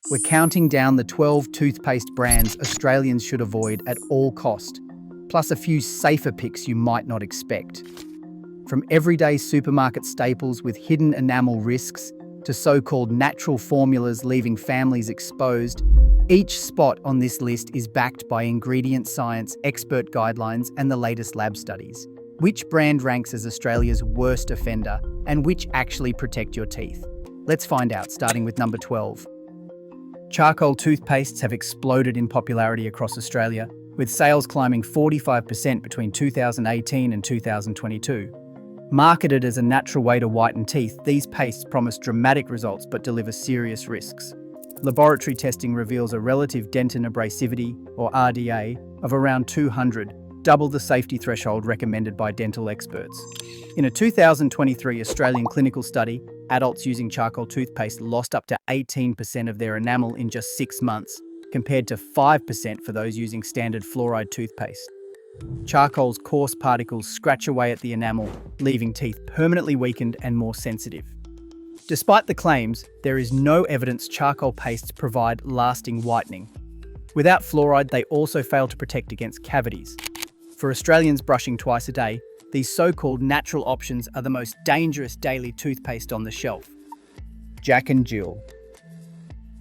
We're counting down the 12 toothpaste brands Australians should avoid at all cost, plus a few safer picks you might not expect. From everyday supermarket staples with hidden enamel risks to so-called natural formulas leaving families exposed, each spot on this list is backed by ingredient science, expert guidelines, and the latest lab studies. Which brand ranks as Australia's worst offender, and which actually protect your teeth? Let's find out, starting with number 12. Charcoal toothpastes have exploded in popularity across Australia, with sales climbing 45% between 2018 and 2022. Marketed as a natural way to whiten teeth, these pastes promise dramatic results but deliver serious risks. Laboratory testing reveals a relative dentin abrasivity, or RDA, of around 200, double the safety threshold recommended by dental experts. In a 2023 Australian clinical study, adults using charcoal toothpaste lost up to 18% of their enamel in just 6 months, compared to 5% for those using standard fluoride toothpaste. Charcoal's coarse particles scratch away at the enamel, leaving teeth permanently weakened and more sensitive. Despite the claims, there is no evidence charcoal pastes provide lasting whitening. Without fluoride, they also fail to protect against cavities. For Australians brushing twice a day, these so-called natural options are the most dangerous daily toothpaste on the shelf. Jack and Jill.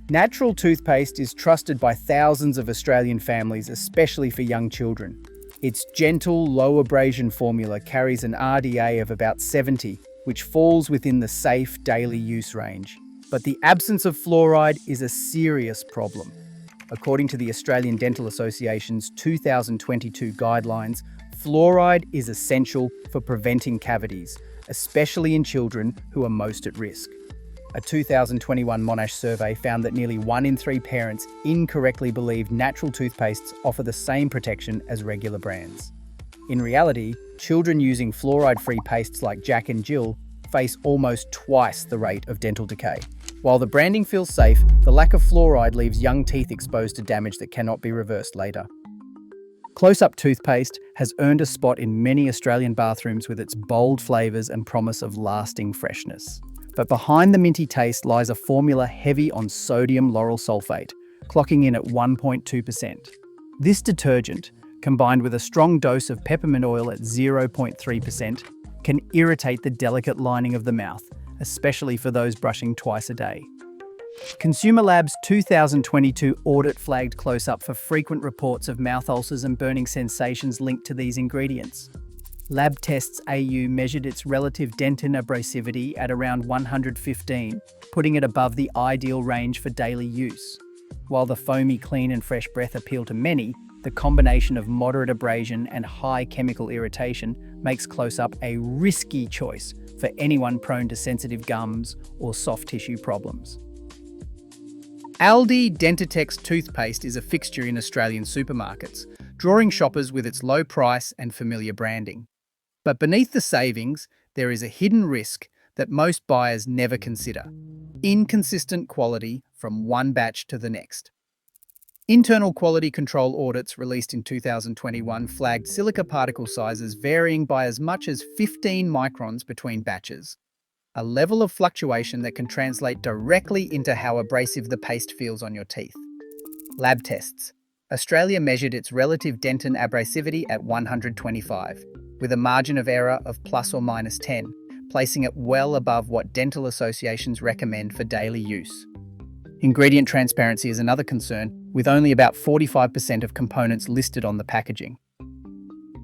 Natural toothpaste is trusted by thousands of Australian families, especially for young children. Its gentle, low abrasion formula carries an RDA of about 70, which falls within the safe daily use range. But the absence of fluoride is a serious problem. According to the Australian Dental Association's 2022 guidelines, fluoride is essential for preventing cavities, especially in children who are most at risk. A 2021 Monash survey found that nearly 1 in 3 parents incorrectly believed natural toothpastes offer the same protection as regular brands. In reality, children using fluoride-free pastes like Jack and Jill face almost twice the rate of dental decay. While the branding feels safe, the lack of fluoride leaves young teeth exposed to damage that cannot be reversed later. Close-up toothpaste has earned a spot in many Australian bathrooms with its bold flavours and promise of lasting freshness. But behind the minty taste lies a formula heavy on sodium lauryl sulfate, clocking in at 1.2%. This detergent, combined with a strong dose of peppermint oil at 0.3%, can irritate the delicate lining of the mouth, especially for those brushing twice a day. Consumer Lab's 2022 audit flagged Close-Up for frequent reports of mouth ulcers and burning sensations linked to these ingredients. Lab Tests AU measured its relative dentin abrasivity at around 115, putting it above the ideal range for daily use. While the foamy, clean and fresh breath appeal to many, the combination of moderate abrasion and high chemical irritation makes Close-Up a risky choice for anyone prone to sensitive gums or soft tissue problems. Aldi Dentitex toothpaste is a fixture in Australian supermarkets, drawing shoppers with its low price and familiar branding. But beneath the savings, there is a hidden risk that most buyers never consider: inconsistent quality from one batch to the next. Internal quality control audits released in 2021 flagged silica particle sizes varying by as much as 15 microns between batches, a level of fluctuation that can translate directly into how abrasive the paste feels on your teeth. Lab tests. Australia measured its relative dentin abrasivity at 125, with a margin of error of plus or minus 10, placing it well above what dental associations recommend for daily use. Ingredient transparency is another concern, with only about 45% of components listed on the packaging.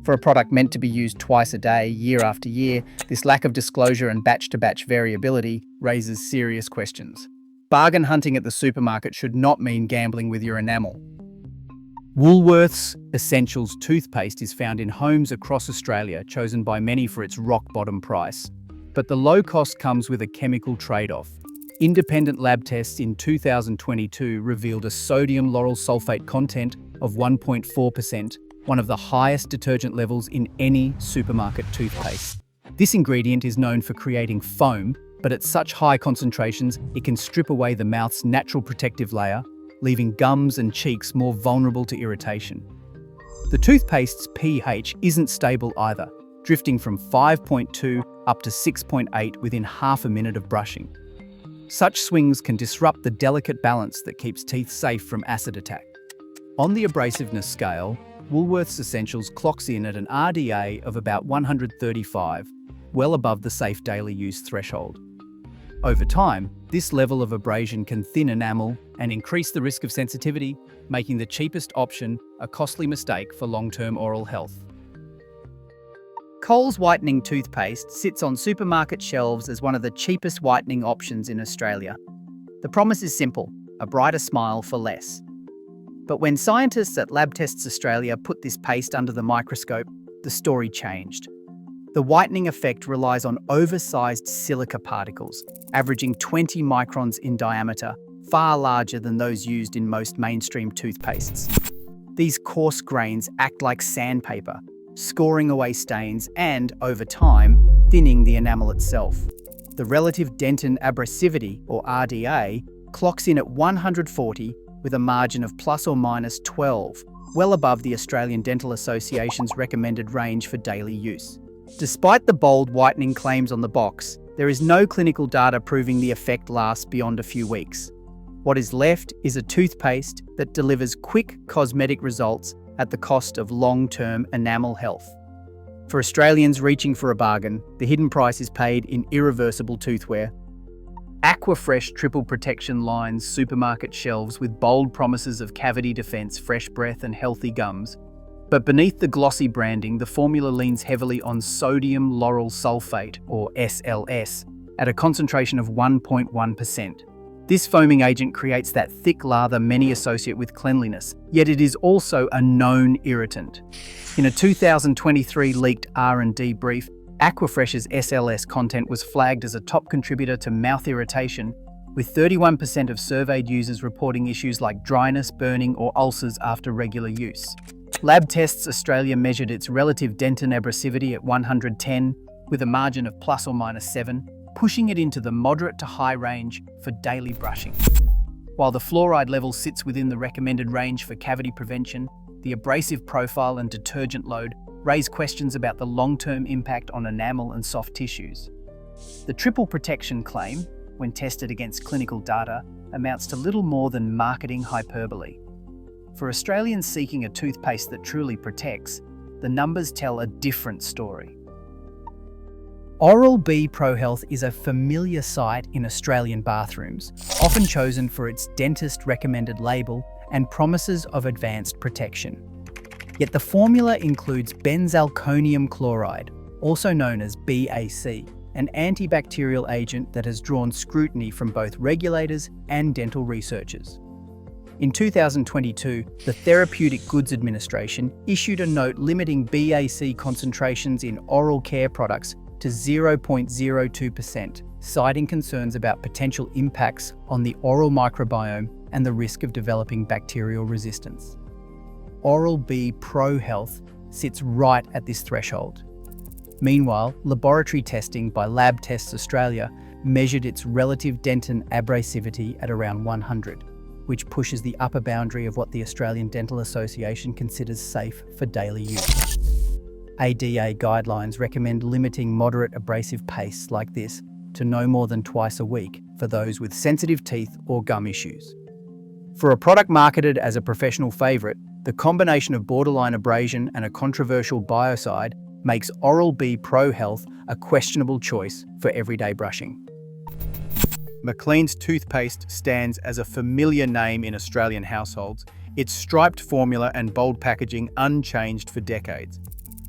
For a product meant to be used twice a day, year after year, this lack of disclosure and batch-to-batch variability raises serious questions. Bargain hunting at the supermarket should not mean gambling with your enamel. Woolworths Essentials toothpaste is found in homes across Australia, chosen by many for its rock-bottom price. But the low cost comes with a chemical trade-off. Independent lab tests in 2022 revealed a sodium lauryl sulfate content of 1.4%, one of the highest detergent levels in any supermarket toothpaste. This ingredient is known for creating foam, but at such high concentrations, it can strip away the mouth's natural protective layer, leaving gums and cheeks more vulnerable to irritation. The toothpaste's pH isn't stable either, drifting from 5.2 up to 6.8 within half a minute of brushing. Such swings can disrupt the delicate balance that keeps teeth safe from acid attack. On the abrasiveness scale, Woolworths Essentials clocks in at an RDA of about 135, well above the safe daily use threshold. Over time, this level of abrasion can thin enamel and increase the risk of sensitivity, making the cheapest option a costly mistake for long-term oral health. Coles Whitening toothpaste sits on supermarket shelves as one of the cheapest whitening options in Australia. The promise is simple: a brighter smile for less. But when scientists at Lab Tests Australia put this paste under the microscope, the story changed. The whitening effect relies on oversized silica particles, averaging 20 microns in diameter, far larger than those used in most mainstream toothpastes. These coarse grains act like sandpaper, scoring away stains and, over time, thinning the enamel itself. The relative dentin abrasivity, or RDA, clocks in at 140 with a margin of plus or minus 12, well above the Australian Dental Association's recommended range for daily use. Despite the bold whitening claims on the box, there is no clinical data proving the effect lasts beyond a few weeks. What is left is a toothpaste that delivers quick cosmetic results at the cost of long-term enamel health. For Australians reaching for a bargain, the hidden price is paid in irreversible toothwear. Aquafresh triple protection lines supermarket shelves with bold promises of cavity defense, fresh breath and healthy gums. But beneath the glossy branding, the formula leans heavily on sodium lauryl sulfate, or SLS, at a concentration of 1.1%. This foaming agent creates that thick lather many associate with cleanliness, yet it is also a known irritant. In a 2023 leaked R&D brief, Aquafresh's SLS content was flagged as a top contributor to mouth irritation, with 31% of surveyed users reporting issues like dryness, burning, or ulcers after regular use. Lab Tests Australia measured its relative dentin abrasivity at 110, with a margin of plus or minus 7, pushing it into the moderate to high range for daily brushing. While the fluoride level sits within the recommended range for cavity prevention, the abrasive profile and detergent load raise questions about the long-term impact on enamel and soft tissues. The triple protection claim, when tested against clinical data, amounts to little more than marketing hyperbole. For Australians seeking a toothpaste that truly protects, the numbers tell a different story. Oral-B Pro Health is a familiar sight in Australian bathrooms, often chosen for its dentist-recommended label and promises of advanced protection. Yet the formula includes benzalkonium chloride, also known as BAC, an antibacterial agent that has drawn scrutiny from both regulators and dental researchers. In 2022, the Therapeutic Goods Administration issued a note limiting BAC concentrations in oral care products to 0.02%, citing concerns about potential impacts on the oral microbiome and the risk of developing bacterial resistance. Oral-B Pro Health sits right at this threshold. Meanwhile, laboratory testing by Lab Tests Australia measured its relative dentin abrasivity at around 100, which pushes the upper boundary of what the Australian Dental Association considers safe for daily use. ADA guidelines recommend limiting moderate abrasive pastes like this to no more than twice a week for those with sensitive teeth or gum issues. For a product marketed as a professional favourite, the combination of borderline abrasion and a controversial biocide makes Oral-B Pro Health a questionable choice for everyday brushing. Macleans toothpaste stands as a familiar name in Australian households, its striped formula and bold packaging unchanged for decades.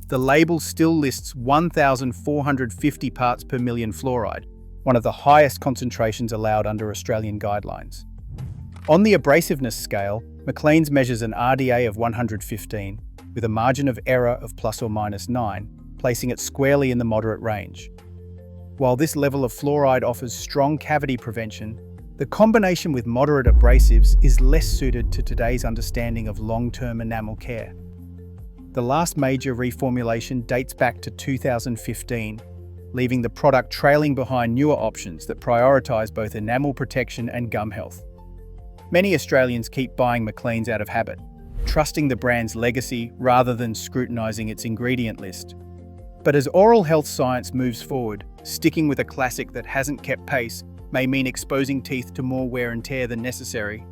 The label still lists 1,450 parts per million fluoride, one of the highest concentrations allowed under Australian guidelines. On the abrasiveness scale, Macleans measures an RDA of 115, with a margin of error of plus or minus 9, placing it squarely in the moderate range. While this level of fluoride offers strong cavity prevention, the combination with moderate abrasives is less suited to today's understanding of long-term enamel care. The last major reformulation dates back to 2015, leaving the product trailing behind newer options that prioritise both enamel protection and gum health. Many Australians keep buying Macleans out of habit, trusting the brand's legacy rather than scrutinising its ingredient list. But as oral health science moves forward, sticking with a classic that hasn't kept pace may mean exposing teeth to more wear and tear than necessary.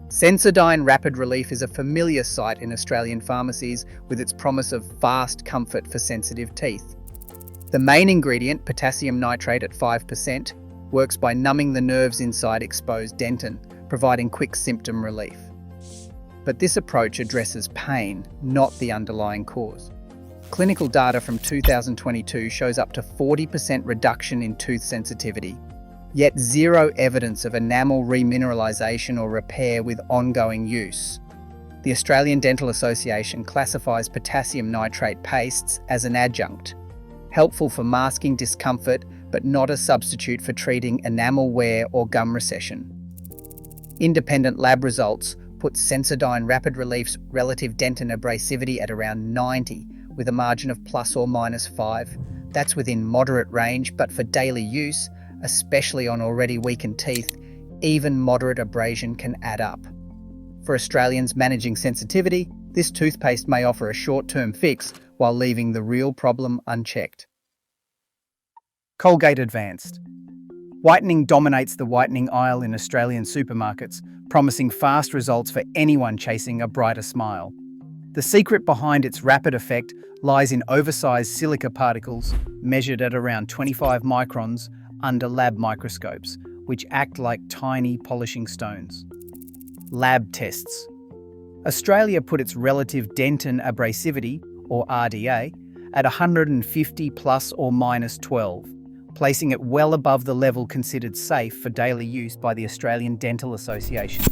Sensodyne Rapid Relief is a familiar sight in Australian pharmacies with its promise of fast comfort for sensitive teeth. The main ingredient, potassium nitrate at 5%, works by numbing the nerves inside exposed dentin, providing quick symptom relief. But this approach addresses pain, not the underlying cause. Clinical data from 2022 shows up to 40% reduction in tooth sensitivity, yet zero evidence of enamel remineralization or repair with ongoing use. The Australian Dental Association classifies potassium nitrate pastes as an adjunct, helpful for masking discomfort but not a substitute for treating enamel wear or gum recession. Independent lab results put Sensodyne Rapid Relief's relative dentin abrasivity at around 90, with a margin of plus or minus 5. That's within moderate range, but for daily use, especially on already weakened teeth, even moderate abrasion can add up. For Australians managing sensitivity, this toothpaste may offer a short-term fix while leaving the real problem unchecked. Colgate Advanced. Whitening dominates the whitening aisle in Australian supermarkets, promising fast results for anyone chasing a brighter smile. The secret behind its rapid effect lies in oversized silica particles measured at around 25 microns under lab microscopes, which act like tiny polishing stones. Lab tests. Australia put its relative dentin abrasivity, or RDA, at 150 plus or minus 12, placing it well above the level considered safe for daily use by the Australian Dental Association.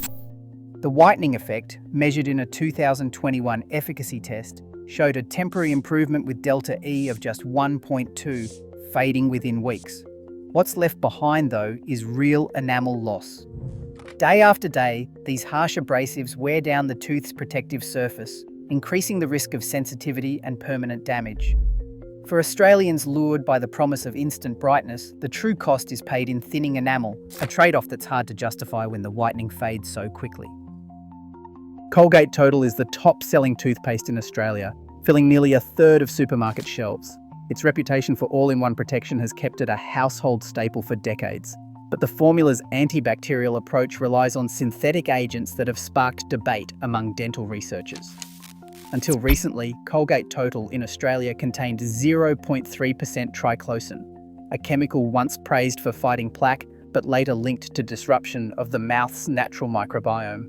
The whitening effect, measured in a 2021 efficacy test, showed a temporary improvement with delta E of just 1.2, fading within weeks. What's left behind, though, is real enamel loss. Day after day, these harsh abrasives wear down the tooth's protective surface, increasing the risk of sensitivity and permanent damage. For Australians lured by the promise of instant brightness, the true cost is paid in thinning enamel, a trade-off that's hard to justify when the whitening fades so quickly. Colgate Total is the top-selling toothpaste in Australia, filling nearly a third of supermarket shelves. Its reputation for all-in-one protection has kept it a household staple for decades. But the formula's antibacterial approach relies on synthetic agents that have sparked debate among dental researchers. Until recently, Colgate Total in Australia contained 0.3% triclosan, a chemical once praised for fighting plaque but later linked to disruption of the mouth's natural microbiome.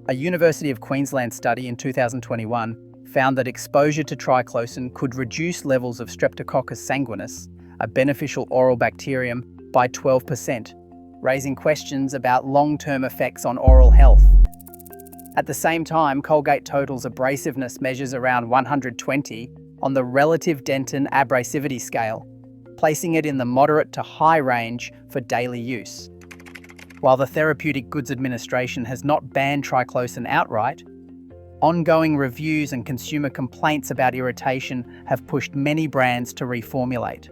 A University of Queensland study in 2021 found that exposure to triclosan could reduce levels of Streptococcus sanguinis, a beneficial oral bacterium, by 12%, raising questions about long-term effects on oral health. At the same time, Colgate Total's abrasiveness measures around 120 on the relative dentin abrasivity scale, placing it in the moderate to high range for daily use. While the Therapeutic Goods Administration has not banned triclosan outright, ongoing reviews and consumer complaints about irritation have pushed many brands to reformulate.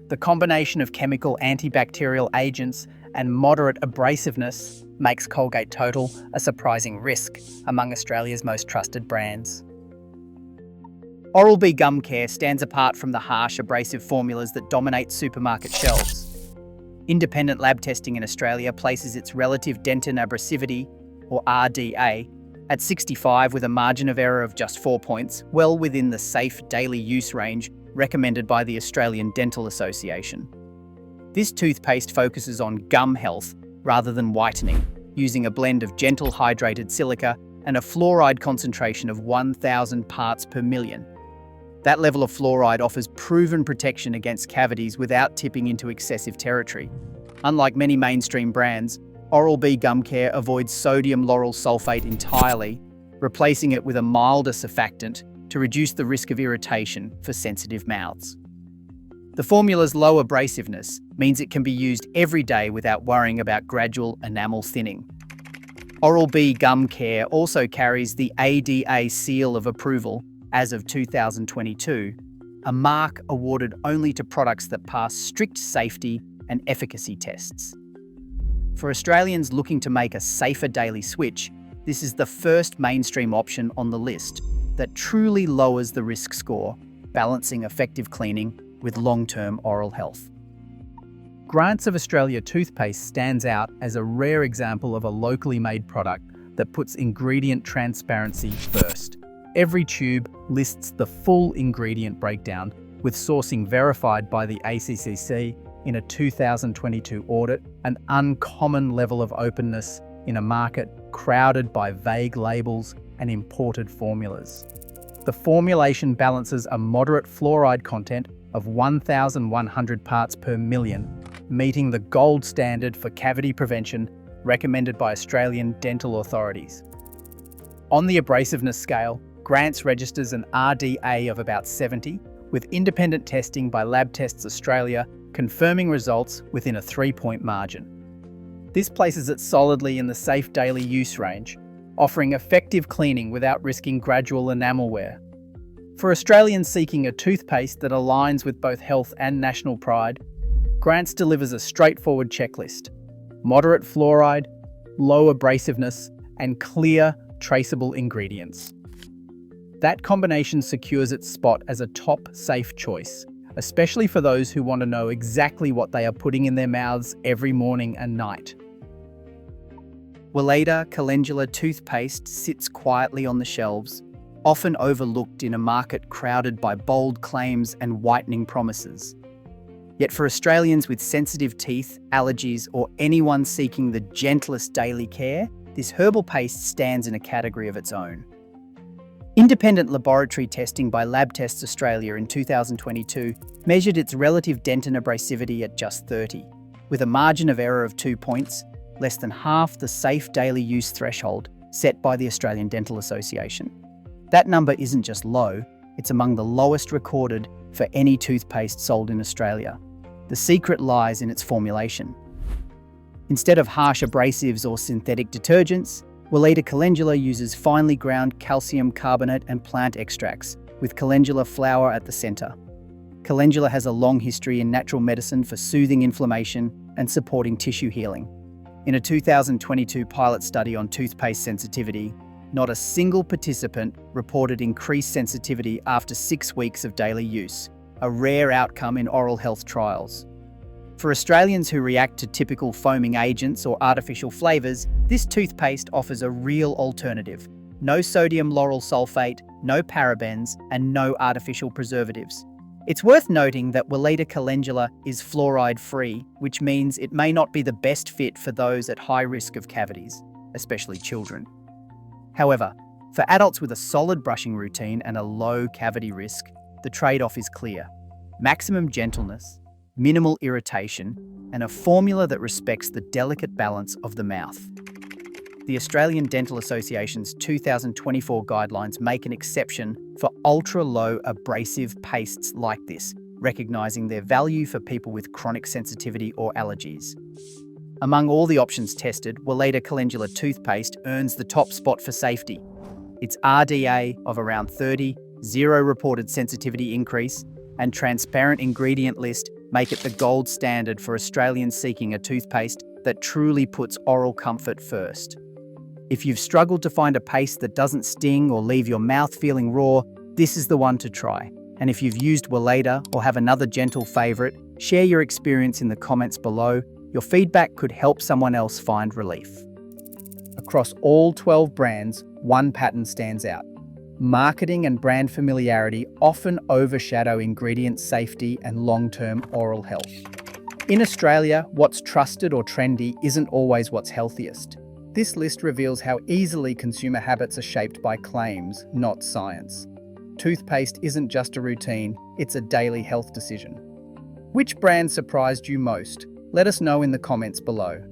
The combination of chemical antibacterial agents and moderate abrasiveness makes Colgate Total a surprising risk among Australia's most trusted brands. Oral-B Gum Care stands apart from the harsh abrasive formulas that dominate supermarket shelves. Independent lab testing in Australia places its relative dentin abrasivity, or RDA, at 65 with a margin of error of just 4 points, well within the safe daily use range recommended by the Australian Dental Association. This toothpaste focuses on gum health rather than whitening, using a blend of gentle hydrated silica and a fluoride concentration of 1,000 parts per million. That level of fluoride offers proven protection against cavities without tipping into excessive territory. Unlike many mainstream brands, Oral-B Gum Care avoids sodium lauryl sulfate entirely, replacing it with a milder surfactant to reduce the risk of irritation for sensitive mouths. The formula's low abrasiveness means it can be used every day without worrying about gradual enamel thinning. Oral-B Gum Care also carries the ADA seal of approval as of 2022, a mark awarded only to products that pass strict safety and efficacy tests. For Australians looking to make a safer daily switch, this is the first mainstream option on the list that truly lowers the risk score, balancing effective cleaning with long-term oral health. Grants of Australia toothpaste stands out as a rare example of a locally made product that puts ingredient transparency first. Every tube lists the full ingredient breakdown, with sourcing verified by the ACCC in a 2022 audit, an uncommon level of openness in a market crowded by vague labels and imported formulas. The formulation balances a moderate fluoride content of 1,100 parts per million, meeting the gold standard for cavity prevention recommended by Australian dental authorities. On the abrasiveness scale, Grants registers an RDA of about 70, with independent testing by Lab Tests Australia confirming results within a 3-point margin. This places it solidly in the safe daily use range, offering effective cleaning without risking gradual enamel wear. For Australians seeking a toothpaste that aligns with both health and national pride, Grants delivers a straightforward checklist: moderate fluoride, low abrasiveness, and clear, traceable ingredients. That combination secures its spot as a top safe choice, especially for those who want to know exactly what they are putting in their mouths every morning and night. Weleda calendula toothpaste sits quietly on the shelves, often overlooked in a market crowded by bold claims and whitening promises. Yet for Australians with sensitive teeth, allergies, or anyone seeking the gentlest daily care, this herbal paste stands in a category of its own. Independent laboratory testing by Lab Tests Australia in 2022 measured its relative dentin abrasivity at just 30, with a margin of error of 2 points, less than half the safe daily use threshold set by the Australian Dental Association. That number isn't just low, it's among the lowest recorded for any toothpaste sold in Australia. The secret lies in its formulation. Instead of harsh abrasives or synthetic detergents, Weleda calendula uses finely ground calcium carbonate and plant extracts, with calendula flower at the centre. Calendula has a long history in natural medicine for soothing inflammation and supporting tissue healing. In a 2022 pilot study on toothpaste sensitivity, not a single participant reported increased sensitivity after 6 weeks of daily use, a rare outcome in oral health trials. For Australians who react to typical foaming agents or artificial flavours, this toothpaste offers a real alternative. No sodium lauryl sulfate, no parabens, and no artificial preservatives. It's worth noting that Weleda calendula is fluoride-free, which means it may not be the best fit for those at high risk of cavities, especially children. However, for adults with a solid brushing routine and a low cavity risk, the trade-off is clear: maximum gentleness, minimal irritation, and a formula that respects the delicate balance of the mouth. The Australian Dental Association's 2024 guidelines make an exception for ultra-low abrasive pastes like this, recognising their value for people with chronic sensitivity or allergies. Among all the options tested, Weleda calendula toothpaste earns the top spot for safety. Its RDA of around 30, zero reported sensitivity increase, and transparent ingredient list make it the gold standard for Australians seeking a toothpaste that truly puts oral comfort first. If you've struggled to find a paste that doesn't sting or leave your mouth feeling raw, this is the one to try. And if you've used Weleda or have another gentle favourite, share your experience in the comments below. Your feedback could help someone else find relief. Across all 12 brands, one pattern stands out. Marketing and brand familiarity often overshadow ingredient safety and long-term oral health. In Australia, what's trusted or trendy isn't always what's healthiest. This list reveals how easily consumer habits are shaped by claims, not science. Toothpaste isn't just a routine, it's a daily health decision. Which brand surprised you most? Let us know in the comments below.